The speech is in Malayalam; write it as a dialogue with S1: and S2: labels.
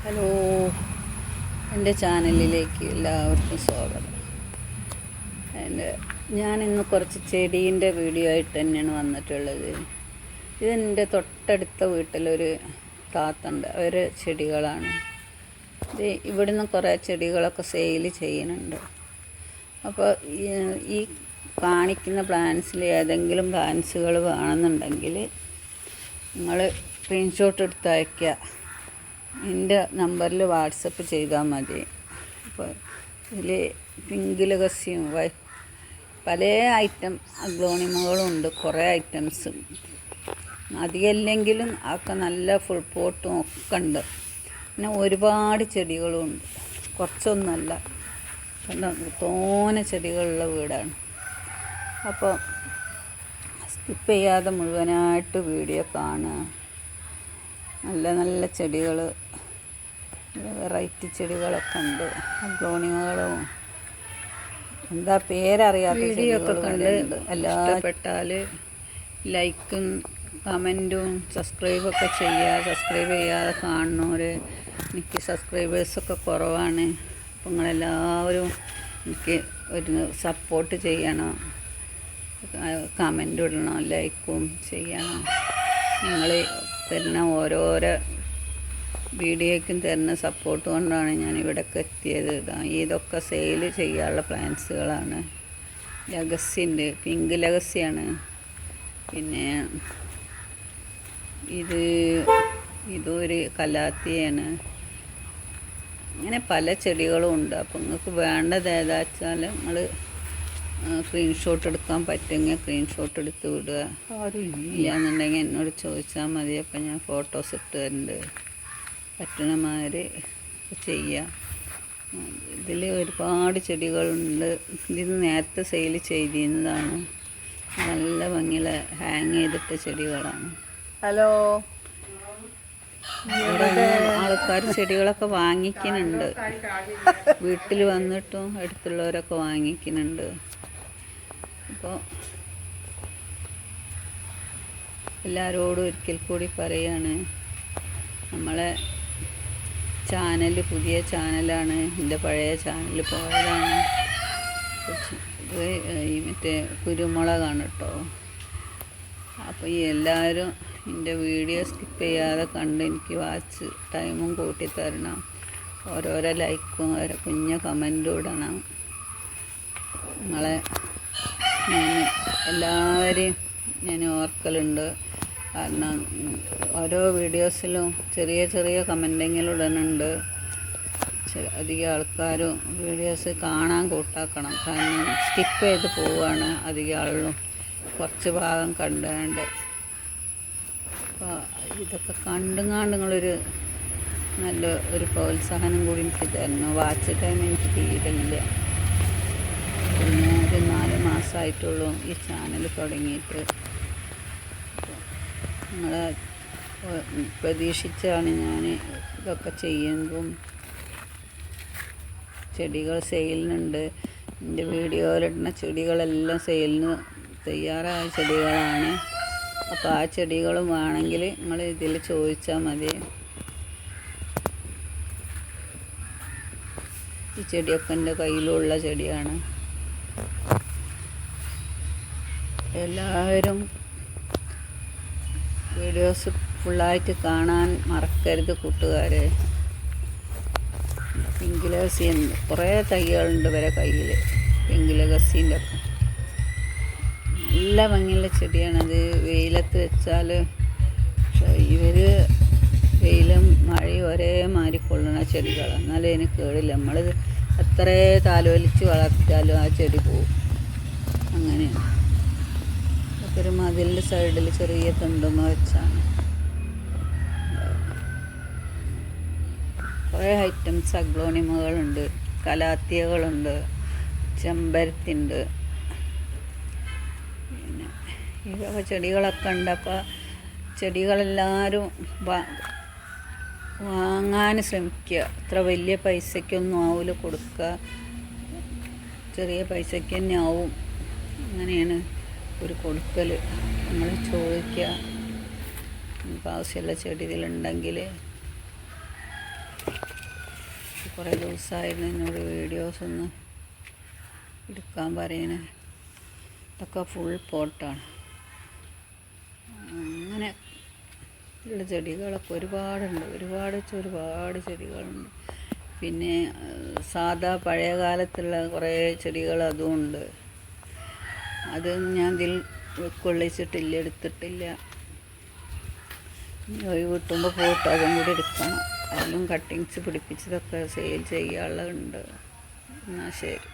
S1: ഹലോ, എൻ്റെ ചാനലിലേക്ക് എല്ലാവർക്കും സ്വാഗതം. ഞാനിന്ന് കുറച്ച് ചെടീൻ്റെ വീഡിയോ ആയിട്ട് തന്നെയാണ് വന്നിട്ടുള്ളത്. ഇതെൻ്റെ തൊട്ടടുത്ത വീട്ടിലൊരു താത്തണ്ട്, അവർ ചെടികളാണ്. ഇത് ഇവിടുന്ന് കുറേ ചെടികളൊക്കെ സെയിൽ ചെയ്യുന്നുണ്ട്. അപ്പോൾ ഈ കാണിക്കുന്ന പ്ലാന്റ്സിൽ ഏതെങ്കിലും പ്ലാന്റ്സുകൾ വേണമെന്നുണ്ടെങ്കിൽ നിങ്ങൾ സ്ക്രീൻഷോട്ട് എടുത്ത് അയയ്ക്കുക. എൻ്റെ നമ്പറിൽ വാട്സപ്പ് ചെയ്താൽ മതി. അപ്പോൾ ഇതിൽ പിങ്ക് ലഗസിയും പല ഐറ്റം അഗ്ലോണിമകളും ഉണ്ട്, കുറേ ഐറ്റംസ്. അധികമില്ലെങ്കിലും ഒക്കെ നല്ല ഫുൾ പോട്ടും ഒക്കെ ഉണ്ട്. പിന്നെ ഒരുപാട് ചെടികളും ഉണ്ട്, കുറച്ചൊന്നുമല്ല, തോനെ ചെടികളുള്ള വീടാണ്. അപ്പോൾ സ്കിപ്പ് ചെയ്യാതെ മുഴുവനായിട്ട് വീഡിയോ കാണുക. നല്ല നല്ല ചെടികൾ, വെറൈറ്റി ചെടികളൊക്കെ ഉണ്ട്. അഗ്ലോണിമകളും എന്താ പേരറിയാത്ത ചെടികളൊക്കെ കണ്ട് ഇഷ്ടപ്പെട്ടാൽ ലൈക്കും കമൻറ്റും സബ്സ്ക്രൈബൊക്കെ ചെയ്യുക. സബ്സ്ക്രൈബ് ചെയ്യാതെ കാണുന്നവർ, എനിക്ക് സബ്സ്ക്രൈബേഴ്സൊക്കെ കുറവാണ്. അപ്പോൾ നിങ്ങളെല്ലാവരും എനിക്ക് ഒരു സപ്പോർട്ട് ചെയ്യണം, കമൻ്റ് ഇടണം, ലൈക്കും ചെയ്യണം. നിങ്ങൾ തരുന്ന ഓരോരോ വീഡിയോയ്ക്കും തരുന്ന സപ്പോർട്ട് കൊണ്ടാണ് ഞാൻ ഇവിടേക്ക് എത്തിയത്. ഇതൊക്കെ സെയിൽ ചെയ്യാനുള്ള പ്ലാന്റ്സുകളാണ്. ലഗസി ഉണ്ട്, പിങ്ക് ലഗസിയാണ്. പിന്നെ ഇതൊരു കലാത്തിയാണ്. അങ്ങനെ പല ചെടികളും ഉണ്ട്. അപ്പോൾ നിങ്ങൾക്ക് വേണ്ടത് ഏതാ വെച്ചാൽ നിങ്ങൾ സ്ക്രീൻഷോട്ട് എടുക്കാൻ പറ്റുമെങ്കിൽ സ്ക്രീൻഷോട്ട് എടുത്ത് വിടുക. ഇല്ലാന്നുണ്ടെങ്കിൽ എന്നോട് ചോദിച്ചാൽ മതി. അപ്പം ഞാൻ ഫോട്ടോസ് ഇട്ട് തരുന്നുണ്ട്, പറ്റണമാതിരി ചെയ്യുക. ഇതിൽ ഒരുപാട് ചെടികളുണ്ട്. ഇത് നേരത്തെ സെയിൽ ചെയ്തിരുന്നതാണ്. നല്ല ഭംഗിയുള്ള ഹാങ് ചെയ്തിട്ട ചെടികളാണ്.
S2: ഹലോ,
S1: ഇവിടെ ആൾക്കാർ ചെടികളൊക്കെ വാങ്ങിക്കുന്നുണ്ട്, വീട്ടിൽ വന്നിട്ടും അടുത്തുള്ളവരൊക്കെ വാങ്ങിക്കുന്നുണ്ട്. അപ്പോൾ എല്ലാവരോടും ഒരിക്കൽ കൂടി പറയാണ്, നമ്മളെ ചാനൽ പുതിയ ചാനലാണ്. എൻ്റെ പഴയ ചാനൽ പോയതാണ്. ഈ മറ്റേ കുരുമുളകാണ് കേട്ടോ. അപ്പോൾ ഈ എല്ലാവരും എൻ്റെ വീഡിയോ സ്കിപ്പ് ചെയ്യാതെ കണ്ട് എനിക്ക് വാച്ച് ടൈമും കൂട്ടി തരണം. ഓരോരോ ലൈക്കും ഓരോ കുഞ്ഞ കമൻറ്റും ഇടണം. നിങ്ങളെ എല്ലാവരെയും ഞാൻ ഓർക്കലുണ്ട്. കാരണം ഓരോ വീഡിയോസിലും ചെറിയ ചെറിയ കമൻറ്റെങ്കിലും ഇടുന്നുണ്ട്. അധികം ആൾക്കാരും വീഡിയോസ് കാണാൻ കൂട്ടാക്കണം. കാരണം സ്കിപ്പ് ചെയ്ത് പോവുകയാണ് അധികം ആളുകളും, കുറച്ച് ഭാഗം കണ്ടുകൊണ്ട്. അപ്പോൾ ഇതൊക്കെ കണ്ടുങ്ങാണ്ട് നിങ്ങളൊരു നല്ല ഒരു പ്രോത്സാഹനം കൂടി എനിക്ക് തരണം. വാച്ച് ടൈം എനിക്ക് തീരില്ല. പിന്നെ ഒരു 4 മാസമായിട്ടുള്ളൂ ഈ ചാനൽ തുടങ്ങിയിട്ട്. നിങ്ങളെ പ്രതീക്ഷിച്ചാണ് ഞാൻ ഇതൊക്കെ ചെയ്യുന്നതും. ചെടികൾ സെയിലിനുണ്ട്. എൻ്റെ വീഡിയോയിലിടുന്ന ചെടികളെല്ലാം സെയിലിന് തയ്യാറായ ചെടികളാണ്. അപ്പോൾ ആ ചെടികളും വേണമെങ്കിൽ നിങ്ങൾ ഇതിൽ ചോദിച്ചാൽ മതി. ഈ ചെടിയൊക്കെ എൻ്റെ കയ്യിലുള്ള ചെടിയാണ്. എല്ലാവരും വീഡിയോസ് ഫുള്ളായിട്ട് കാണാൻ മറക്കരുത് കൂട്ടുകാരെ. പിങ്ക് ലഗസി കുറേ തൈകളുണ്ട് ഇവരെ കയ്യിൽ. പിങ്ക് ലഗസീൻ്റെ ഒക്കെ നല്ല ഭംഗിയുള്ള ചെടിയാണത്. വെയിലത്ത് വെച്ചാൽ ഇവർ വെയിലും മഴയും ഒരേ മാതിരി കൊള്ളുന്ന ചെടികളാണ്. എന്നാലും അതിന് കേടില്ല. നമ്മൾ എത്ര താലോലിച്ച് വളർത്തിയാലും ആ ചെടി പോവും. അങ്ങനെയാണ്. ഒരു മതിലിൻ്റെ സൈഡിൽ ചെറിയ തുണ്ടുമ വെച്ചാണ്. കുറേ ഐറ്റംസ് അഗ്ലോണിമകളുണ്ട്, കലാത്തിയകളുണ്ട്, ചെമ്പരത്തിണ്ട്. പിന്നെ ഇതൊക്കെ ചെടികളൊക്കെ ഉണ്ട്. അപ്പോൾ ചെടികളെല്ലാവരും വാങ്ങാൻ ശ്രമിക്കുക. അത്ര വലിയ പൈസയ്ക്കൊന്നും ആവില്ല കൊടുക്കുക, ചെറിയ പൈസയ്ക്ക് തന്നെ ആവും. അങ്ങനെയാണ് ഒരു കൊടുക്കൽ. നമ്മൾ ചോദിക്കുക, നമുക്ക് ആവശ്യമുള്ള ചെടികളുണ്ടെങ്കിൽ കുറേ ദിവസമായിരുന്നു എന്നോട് വീഡിയോസ് ഒന്ന് എടുക്കാൻ പറയണേ. ഇതൊക്കെ ഫുൾ പോട്ടാണ്. അങ്ങനെ ഉള്ള ചെടികളൊക്കെ ഒരുപാട് ചെടികളുണ്ട്. പിന്നെ സാധാ പഴയ കാലത്തുള്ള കുറേ ചെടികൾ അതും ഉണ്ട്. അത് ഞാൻ ഇതിൽ കൊള്ളിച്ചിട്ടില്ല, എടുത്തിട്ടില്ല. ഒഴിവ് കിട്ടുമ്പോൾ പോയിട്ട് അതും കൂടി എടുക്കണം. അതിലും കട്ടിങ്സ് പിടിപ്പിച്ചതൊക്കെ സെയിൽ ചെയ്യാനുള്ളതുണ്ട്. എന്നാൽ ശരി.